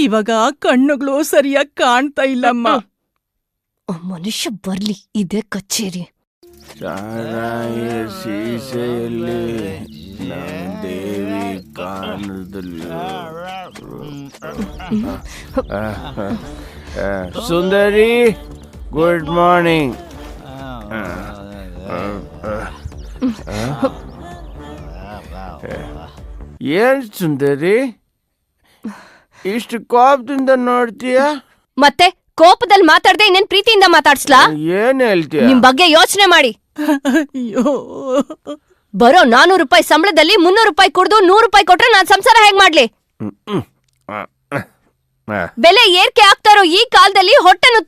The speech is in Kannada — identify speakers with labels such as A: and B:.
A: ಇವಾಗ ಕಣ್ಣುಗಳು ಸರಿಯಾಗಿ ಕಾಣ್ತಾ ಇಲ್ಲಮ್ಮ.
B: ಮನುಷ್ಯ ಬರ್ಲಿ, ಇದೇ ಕಚೇರಿ.
C: ಸೀಸೆಯಲ್ಲಿ ದೇವಿ ಕಾಣದಲ್ಲಿ ಸುಂದರಿ, ಗುಡ್ ಮಾರ್ನಿಂಗ್. ಏನ್ ಸುಂದರಿ, ಇಷ್ಟು ಕೋಪದಿಂದ ನೋಡ್ತೀಯ?
B: ಮತ್ತೆ ಕೋಪದಲ್ಲಿ ಮಾತಾಡ್ದೆ ಇನ್ನೇನ್ ಪ್ರೀತಿಯಿಂದ ಮಾತಾಡ್ಸ್ಲಾ?
C: ಏನ್ ಹೇಳ್ತೀಯ?
B: ನಿಮ್ ಬಗ್ಗೆ ಯೋಚನೆ ಮಾಡಿ.
A: ಅಯ್ಯೋ,
B: ಬರೋ 400 ರೂಪಾಯಿ ಸಂಬಳದಲ್ಲಿ 300 ರೂಪಾಯಿ ಕುಡ್ದು 100 ರೂಪಾಯಿ ಕೊಟ್ರೆ ನಾನ್ ಸಂಸಾರ ಹೇಗ್ ಮಾಡ್ಲಿ? ಬೆಲೆ ಏರ್ಕೆ ಆಗ್ತಾರೋ ಈ ಕಾಲದಲ್ಲಿ ಹೊಟ್ಟೆನು